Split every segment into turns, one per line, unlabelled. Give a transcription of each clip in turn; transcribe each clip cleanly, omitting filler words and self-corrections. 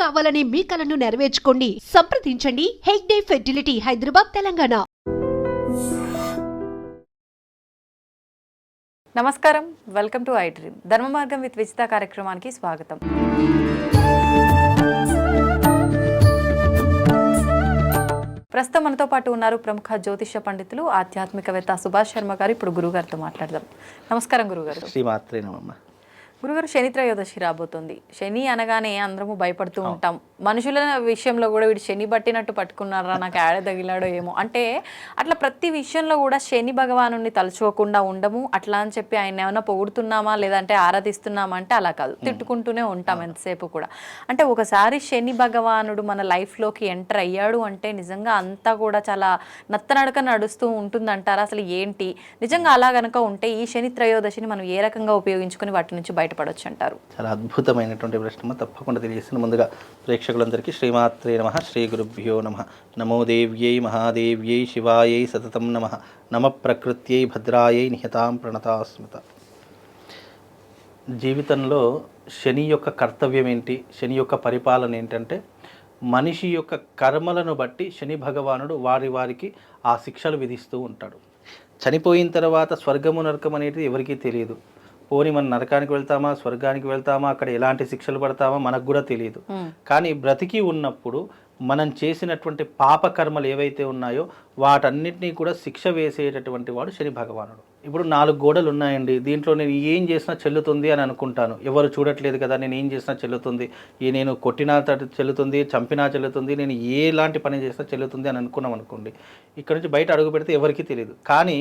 కావాలనే మీ కలను నెరవేర్చుకోండి. సంప్రదించండి హెగ్డే ఫెర్టిలిటీ, హైదరాబాద్, తెలంగాణ.
నమస్కారం, వెల్కమ్ టు ఐ డ్రీమ్. ధర్మ మార్గం విత్ విజిత కార్యక్రమానికి స్వాగతం. ప్రస్తుతం మనతో పాటు ఉన్నారు ప్రముఖ జ్యోతిష పండితులు, ఆధ్యాత్మికవేత్త సుభాష్ శర్మ గారు. ఇప్పుడు గురుగారితో మాట్లాడదాం. నమస్కారం గురుగారు.
శ్రీమాత్రే నమః.
గురుగారు, శని త్రయోదశి రాబోతుంది. శని అనగానే అందరము భయపడుతూ ఉంటాం. మనుషుల విషయంలో కూడా వీడు శని పట్టినట్టు పట్టుకున్నారా, నాకు ఆడ తగిలాడో ఏమో అంటే అట్లా ప్రతి విషయంలో కూడా శని భగవాను తలుచుకోకుండా ఉండము. అట్లా అని చెప్పి ఆయన ఏమైనా పొగుడుతున్నామా లేదంటే ఆరాధిస్తున్నామా అంటే అలా కాదు, తిట్టుకుంటూనే ఉంటాం ఎంతసేపు కూడా. అంటే ఒకసారి శని భగవానుడు మన లైఫ్లోకి ఎంటర్ అయ్యాడు అంటే నిజంగా అంతా కూడా చాలా నత్తనడక నడుస్తూ ఉంటుందంటారా? అసలు ఏంటి నిజంగా అలా గనక ఉంటే ఈ శని త్రయోదశిని మనం ఏ రకంగా ఉపయోగించుకొని వాటి నుంచి బయటపడవచ్చు అంటారు?
చాలా అద్భుతమైనటువంటి ప్రశ్న, తప్పకుండా తెలియజేసిన ముందుగా ప్రేక్షకులందరికీ శ్రీమాత్రే నమః, శ్రీ గురుభ్యో నమః. నమో దేవ్యై మహాదేవ్యై శివాయై సతతం నమః. నమ ప్రకృత్యై భద్రాయై నిహతాం ప్రణతాస్మృత. జీవితంలో శని యొక్క కర్తవ్యం ఏంటి, శని యొక్క పరిపాలన ఏంటంటే మనిషి యొక్క కర్మలను బట్టి శని భగవానుడు వారికి ఆ శిక్షలు విధిస్తూ ఉంటాడు. చనిపోయిన తర్వాత స్వర్గము నరకం అనేది ఎవరికీ తెలియదు. పోనీ మనం నరకానికి వెళ్తామా, స్వర్గానికి వెళ్తామా, అక్కడ ఎలాంటి శిక్షలు పడతామా మనకు కూడా తెలియదు. కానీ బ్రతికి ఉన్నప్పుడు మనం చేసినటువంటి పాపకర్మలు ఏవైతే ఉన్నాయో వాటన్నిటినీ కూడా శిక్ష వేసేటటువంటి వాడు శని భగవానుడు. ఇప్పుడు 4 గోడలు ఉన్నాయండి, దీంట్లో నేను ఏం చేసినా చెల్లుతుంది అని అనుకుంటాను. ఎవరు చూడట్లేదు కదా, నేను ఏం చేసినా చెల్లుతుంది, నేను కొట్టినా చెల్లుతుంది, చంపినా చెల్లుతుంది, నేను ఎలాంటి పని చేసినా చెల్లుతుంది అని అనుకున్నాం అనుకోండి. ఇక్కడ నుంచి బయట అడుగు పెడితే ఎవరికీ తెలియదు. కానీ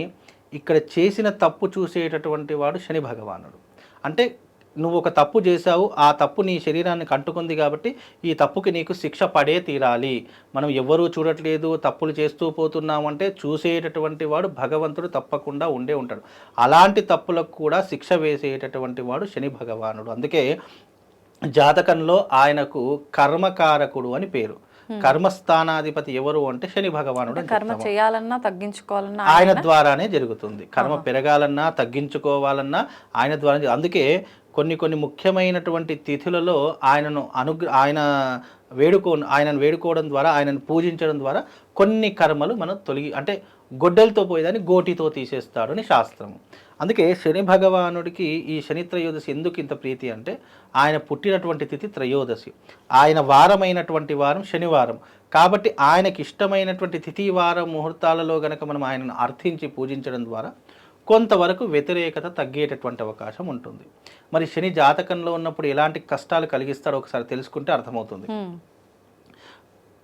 ఇక్కడ చేసిన తప్పు చూసేటటువంటి వాడు శని భగవానుడు. అంటే నువ్వు ఒక తప్పు చేశావు, ఆ తప్పు నీ శరీరానికి అంటుకుంది కాబట్టి ఈ తప్పుకి నీకు శిక్ష పడే తీరాలి. మనం ఎవరూ చూడట్లేదు, తప్పులు చేస్తూ పోతున్నామంటే చూసేటటువంటి వాడు భగవంతుడు తప్పకుండా ఉంటాడు. అలాంటి తప్పులకు కూడా శిక్ష వేసేటటువంటి వాడు శని భగవానుడు. అందుకే జాతకంలో ఆయనకు కర్మకారకుడు అని పేరు. కర్మస్థానాధిపతి ఎవరు అంటే శని భగవానుడు.
కర్మ చేయాలన్నా తగ్గించుకోవాలన్నా
ఆయన ద్వారానే జరుగుతుంది. కర్మ పెరగాలన్నా తగ్గించుకోవాలన్నా ఆయన ద్వారా. అందుకే కొన్ని ముఖ్యమైనటువంటి తిథులలో ఆయనను ఆయనను వేడుకోవడం ద్వారా, ఆయనను పూజించడం ద్వారా కొన్ని కర్మలు మనం అంటే గొడ్డలతో పోయేదాన్ని గోటితో తీసేస్తాడు అని శాస్త్రము. అందుకే శని భగవానుడికి ఈ శని త్రయోదశి ఎందుకు ఇంత ప్రీతి అంటే ఆయన పుట్టినటువంటి తిథి త్రయోదశి, ఆయన వారమైనటువంటి వారం శనివారం. కాబట్టి ఆయనకి ఇష్టమైనటువంటి తిథి వారం ముహూర్తాలలో గనక మనం ఆయనను అర్థించి పూజించడం ద్వారా కొంతవరకు వ్యతిరేకత తగ్గేటటువంటి అవకాశం ఉంటుంది. మరి శని జాతకంలో ఉన్నప్పుడు ఎలాంటి కష్టాలు కలిగిస్తాడో ఒకసారి తెలుసుకుంటే అర్థమవుతుంది.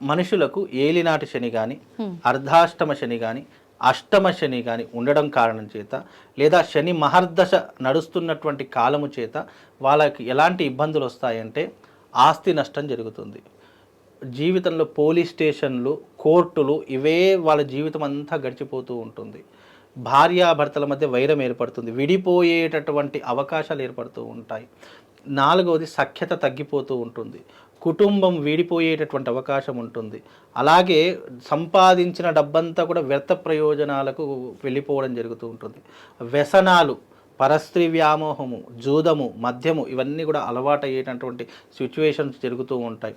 మనుషులకు ఏలినాటి శని కానీ, అర్ధాష్టమ శని కానీ, అష్టమ శని కానీ ఉండడం కారణం చేత, లేదా శని మహర్దశ నడుస్తున్నటువంటి కాలము చేత వాళ్ళకి ఎలాంటి ఇబ్బందులు వస్తాయంటే ఆస్తి నష్టం జరుగుతుంది. జీవితంలో పోలీస్ స్టేషన్లు, కోర్టులు, ఇవే వాళ్ళ జీవితం అంతా గడిచిపోతూ ఉంటుంది. భార్యాభర్తల మధ్య వైరం ఏర్పడుతుంది, విడిపోయేటటువంటి అవకాశాలు ఏర్పడుతూ ఉంటాయి. 4వది సఖ్యత తగ్గిపోతూ ఉంటుంది, కుటుంబం వీడిపోయేటటువంటి అవకాశం ఉంటుంది. అలాగే సంపాదించిన డబ్బంతా కూడా వ్యర్థ ప్రయోజనాలకు వెళ్ళిపోవడం జరుగుతూ ఉంటుంది. వ్యసనాలు, పరస్త్రీ వ్యామోహము, జూదము, మద్యము, ఇవన్నీ కూడా అలవాటు అయ్యేటటువంటి సిచ్యువేషన్స్ జరుగుతూ ఉంటాయి.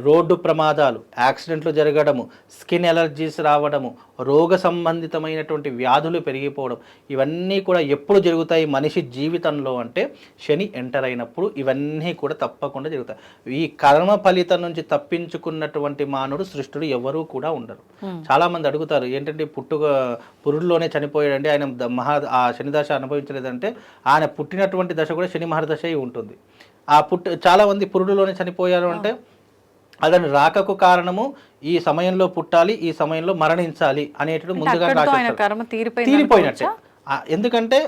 రోడ్డు ప్రమాదాలు, యాక్సిడెంట్లు జరగడము, స్కిన్ ఎలర్జీస్ రావడము, రోగ సంబంధితమైనటువంటి వ్యాధులు పెరిగిపోవడం, ఇవన్నీ కూడా ఎప్పుడు జరుగుతాయి మనిషి జీవితంలో అంటే శని ఎంటర్ అయినప్పుడు ఇవన్నీ కూడా తప్పకుండా జరుగుతాయి. ఈ కర్మ ఫలితం నుంచి తప్పించుకున్నటువంటి మానవుడు సృష్టిలో ఎవరూ కూడా ఉండరు. చాలామంది అడుగుతారు, ఏంటంటే పురుడులోనే చనిపోయాడండి, ఆయన ఆ శని దశ అనుభవించలేదంటే ఆయన పుట్టినటువంటి దశ కూడా శని మహర్దశ అయి ఉంటుంది. చాలా మంది పురుడులోనే చనిపోయారు అంటే అతని రాకకు కారణము ఈ సమయంలో పుట్టాలి, ఈ సమయంలో మరణించాలి అనేటప్పుడు ముందుగా తీరిపోయినట్టే. ఎందుకంటే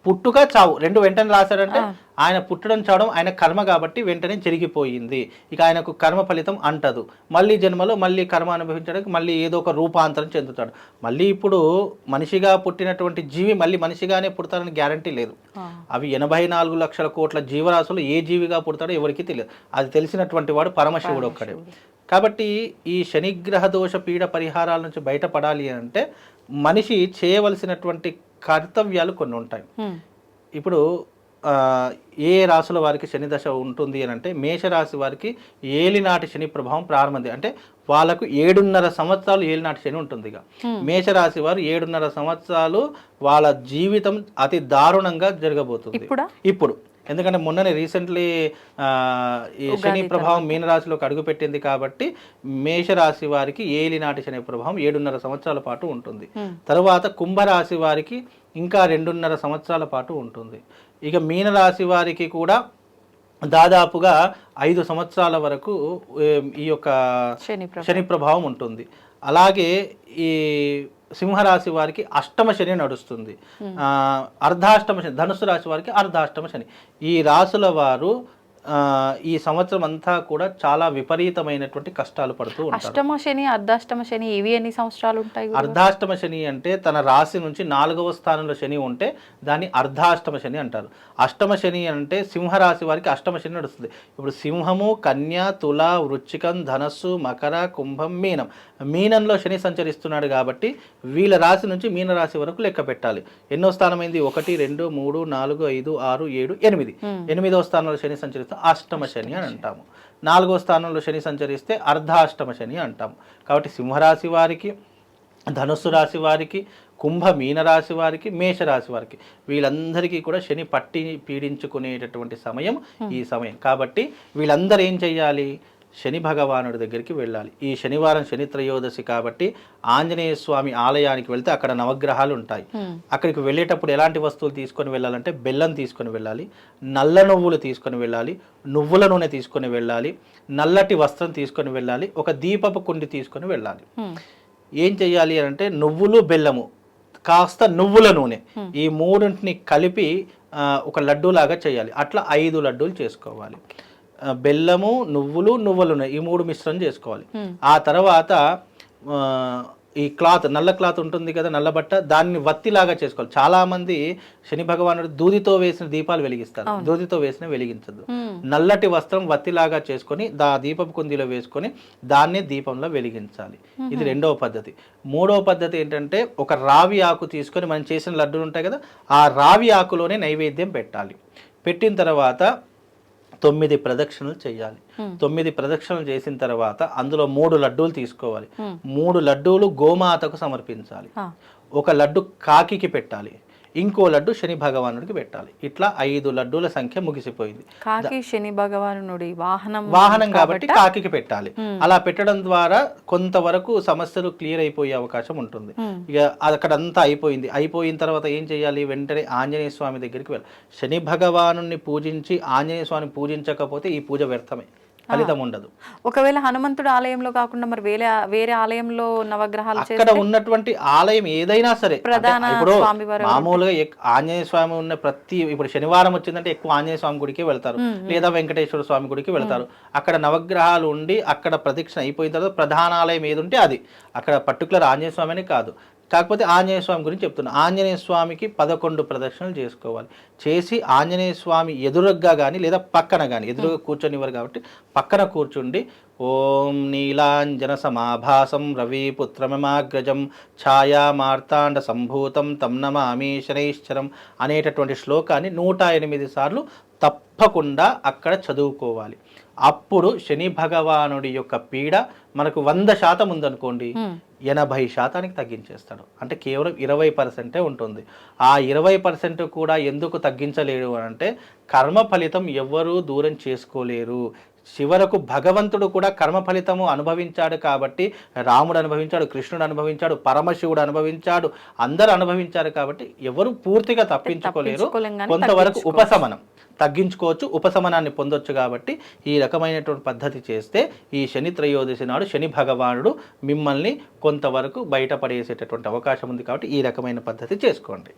పుట్టుక చావు రెండు వెంటనే రాశాడంటే ఆయన పుట్టడం చావడం ఆయన కర్మ కాబట్టి వెంటనే జరిగిపోయింది. ఇక ఆయనకు కర్మ ఫలితం అంటదు. మళ్ళీ జన్మలో మళ్ళీ కర్మ అనుభవించడానికి మళ్ళీ ఏదో ఒక రూపాంతరం చెందుతాడు. మళ్ళీ ఇప్పుడు మనిషిగా పుట్టినటువంటి జీవి మళ్ళీ మనిషిగానే పుడతారని గ్యారంటీ లేదు. అవి 84 లక్షల కోట్ల జీవరాశులు ఏ జీవిగా పుడతాడో ఎవరికి తెలియదు. అది తెలిసినటువంటి వాడు పరమశివుడు ఒక్కడే. కాబట్టి ఈ శనిగ్రహ దోష పీడ పరిహారాల నుంచి బయటపడాలి అంటే మనిషి చేయవలసినటువంటి కర్తవ్యాలు కొన్ని ఉంటాయి. ఇప్పుడు ఏ రాశుల వారికి శని దశ ఉంటుంది అని అంటే మేషరాశి వారికి ఏలినాటి శని ప్రభావం ప్రారంభమైంది. అంటే వాళ్ళకు 7.5 సంవత్సరాలు ఏలినాటి శని ఉంటుంది. ఇక మేషరాశి వారు 7.5 సంవత్సరాలు వాళ్ళ జీవితం అతి దారుణంగా జరగబోతుంది ఇప్పుడు. ఎందుకంటే మొన్ననే రీసెంట్లీ ఈ శని ప్రభావం మీనరాశిలోకి అడుగుపెట్టింది కాబట్టి మేషరాశి వారికి ఏలినాటి శని ప్రభావం 7.5 సంవత్సరాల పాటు ఉంటుంది. తర్వాత కుంభరాశి వారికి ఇంకా 2.5 సంవత్సరాల పాటు ఉంటుంది. ఇక మీనరాశి వారికి కూడా దాదాపుగా 5 సంవత్సరాల వరకు ఈ యొక్క శని ప్రభావం ఉంటుంది. అలాగే ఈ సింహరాశి వారికి అష్టమ శని నడుస్తుంది. అర్ధాష్టమ శని, ధనుసు రాశి వారికి అర్ధాష్టమ శని. ఈ రాశుల వారు ఈ సంవత్సరం అంతా కూడా చాలా విపరీతమైనటువంటి కష్టాలు పడుతూ ఉంటారు.
అష్టమ శని, అర్ధాష్టమ శని ఇవి ఎన్ని సంవత్సరాలు ఉంటాయి?
అర్ధాష్టమ శని అంటే తన రాశి నుంచి 4వ స్థానంలో శని ఉంటే దాన్ని అర్ధాష్టమ శని అంటారు. అష్టమ శని అంటే సింహరాశి వారికి అష్టమ శని నడుస్తుంది. ఇప్పుడు సింహము, కన్య, తుల, వృశ్చికం, ధనస్సు, మకర, కుంభం, మీనం. మీనంలో శని సంచరిస్తున్నాడు కాబట్టి వీళ్ళ రాశి నుంచి మీన రాశి వరకు లెక్క పెట్టాలి. ఎన్నో స్థానమైంది? 1, 2, 3, 4, 5, 6, 7, 8. 8వ స్థానంలో శని సంచరిస్తే అష్టమ శని అని అంటాము. 4వ స్థానంలో శని సంచరిస్తే అర్ధాష్టమ శని అంటాము. కాబట్టి సింహరాశి వారికి, ధనుస్సు రాశి వారికి, కుంభ మీనరాశి వారికి, మేషరాశి వారికి వీళ్ళందరికీ కూడా శని పట్టి పీడించుకునేటటువంటి సమయం ఈ సమయం. కాబట్టి వీళ్ళందరూ ఏం చెయ్యాలి? శని భగవానుడి దగ్గరికి వెళ్ళాలి. ఈ శనివారం శని త్రయోదశి కాబట్టి ఆంజనేయ స్వామి ఆలయానికి వెళ్తే అక్కడ నవగ్రహాలు ఉంటాయి. అక్కడికి వెళ్ళేటప్పుడు ఎలాంటి వస్తువులు తీసుకొని వెళ్ళాలంటే బెల్లం తీసుకొని వెళ్ళాలి, నల్ల నువ్వులు తీసుకొని వెళ్ళాలి, నువ్వుల నూనె తీసుకొని వెళ్ళాలి, నల్లటి వస్త్రం తీసుకొని వెళ్ళాలి, ఒక దీపపు కుండి తీసుకొని వెళ్ళాలి. ఏం చెయ్యాలి అంటే నువ్వులు, బెల్లము, కాస్త నువ్వుల నూనె, ఈ మూడింటిని కలిపి ఒక లడ్డూలాగా చేయాలి. అట్లా 5 లడ్డూలు చేసుకోవాలి. బెల్లము, నువ్వులు, నువ్వుల నూనె ఈ 3 మిశ్రమం చేసుకోవాలి. ఆ తర్వాత ఈ క్లాత్, నల్ల క్లాత్ ఉంటుంది కదా, నల్ల బట్ట, దాన్ని వత్తిలాగా చేసుకోవాలి. చాలా మంది శని భగవానుడు దూదితో వేసిన దీపాలు వెలిగిస్తారు. దూదితో వేసిన వెలిగించద్దు. నల్లటి వస్త్రం వత్తిలాగా చేసుకొని దీపపు కుందిలో వేసుకొని దాన్నే దీపంలో వెలిగించాలి. ఇది 2వ పద్ధతి. 3వ పద్ధతి ఏంటంటే ఒక రావి ఆకు తీసుకొని మనం చేసిన లడ్డూలు ఉంటాయి కదా, ఆ రావి ఆకులోనే నైవేద్యం పెట్టాలి. పెట్టిన తర్వాత 9 ప్రదక్షిణలు చేయాలి. 9 ప్రదక్షిణలు చేసిన తర్వాత అందులో 3 లడ్డూలు తీసుకోవాలి. 3 లడ్డూలు గోమాతకు సమర్పించాలి. ఒక లడ్డు కాకికి పెట్టాలి, ఇంకో లడ్డు శని భగవానుడికి పెట్టాలి. ఇట్లా 5 లడ్డూల సంఖ్య ముగిసిపోయింది.
కాకి శని భగవానుడి
వాహనం కాబట్టి కాకికి పెట్టాలి. అలా పెట్టడం ద్వారా కొంతవరకు సమస్యలు క్లియర్ అయిపోయే అవకాశం ఉంటుంది. ఇక అక్కడంతా అయిపోయిన తర్వాత ఏం చేయాలి? వెంటనే ఆంజనేయ స్వామి దగ్గరికి వెళ్ళాలి. శని భగవాను పూజించి ఆంజనేయ స్వామిని పూజించకపోతే ఈ పూజ వ్యర్థమే, ఫలితం ఉండదు.
ఒకవేళ హనుమంతుడి ఆలయంలో కాకుండా మరి వేరే ఆలయంలో నవగ్రహాలు
అక్కడ ఉన్నటువంటి ఆలయం ఏదైనా సరే, ఇప్పుడు మామూలుగా ఆంజనేయ స్వామి ఉన్న ఇప్పుడు శనివారం వచ్చిందంటే ఎక్కువ ఆంజనేయ స్వామి గుడికి వెళ్తారు, లేదా వెంకటేశ్వర స్వామి గుడికి వెళ్తారు. అక్కడ నవగ్రహాలు ఉండి అక్కడ ప్రదక్షిణ అయిపోయిన తర్వాత ప్రధాన ఆలయం ఏది ఉంటే అది, అక్కడ పర్టికులర్ ఆంజనేయ స్వామి అని కాదు. కాకపోతే ఆంజనేయ స్వామి గురించి చెప్తున్నా. ఆంజనేయ స్వామికి 11 ప్రదక్షిణలు చేసుకోవాలి. చేసి ఆంజనేయ స్వామి ఎదురుగ్గా కానీ లేదా పక్కన కానీ, ఎదురుగా కూర్చొనివ్వరు కాబట్టి పక్కన కూర్చుండి ఓం నీలాంజన సమాభాసం రవిపుత్రమమాగ్రజం ఛాయా మార్తాండ సంభూతం తం నమామి శనైశ్చరం అనేటటువంటి శ్లోకాన్ని 108 సార్లు తప్పకుండా అక్కడ చదువుకోవాలి. అప్పుడు శని భగవానుడి యొక్క పీడ మనకు 100% ఉందనుకోండి, 80% తగ్గించేస్తాడు. అంటే కేవలం 20% ఉంటుంది. ఆ 20% కూడా ఎందుకు తగ్గించలేడు అంటే కర్మ ఫలితం ఎవ్వరూ దూరం చేసుకోలేరు. చివరకు భగవంతుడు కూడా కర్మ ఫలితము అనుభవించాడు కాబట్టి, రాముడు అనుభవించాడు, కృష్ణుడు అనుభవించాడు, పరమశివుడు అనుభవించాడు, అందరూ అనుభవించారు కాబట్టి ఎవరు పూర్తిగా తప్పించుకోలేరు. కొంతవరకు ఉపశమనం తగ్గించుకోవచ్చు, ఉపశమనాన్ని పొందొచ్చు. కాబట్టి ఈ రకమైనటువంటి పద్ధతి చేస్తే ఈ శని త్రయోదశి నాడు శని భగవానుడు మిమ్మల్ని కొంతవరకు బయటపడేసేటటువంటి అవకాశం ఉంది. కాబట్టి ఈ రకమైన పద్ధతి చేసుకోండి.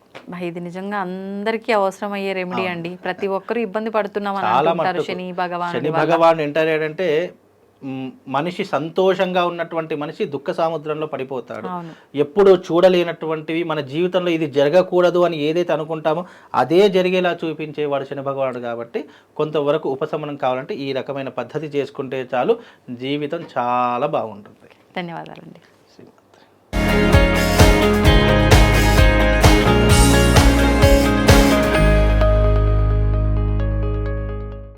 ఇది నిజంగా అందరికీ అవసరమయ్యే రెమెడీ అండి. ప్రతి ఒక్కరు ఇబ్బంది పడుతున్నాం శని
భగవానుడు ఎంటర్ అయ్యాడంటే మనిషి సంతోషంగా ఉన్నటువంటి మనిషి దుఃఖ సముద్రంలో పడిపోతాడు. ఎప్పుడు చూడలేనటువంటివి మన జీవితంలో ఇది జరగకూడదు అని ఏదైతే అనుకుంటామో అదే జరిగేలా చూపించేవాడు శని భగవానుడు. కాబట్టి కొంతవరకు ఉపశమనం కావాలంటే ఈ రకమైన పద్ధతి చేసుకుంటే చాలు, జీవితం చాలా బాగుంటుంది.
ధన్యవాదాలండి.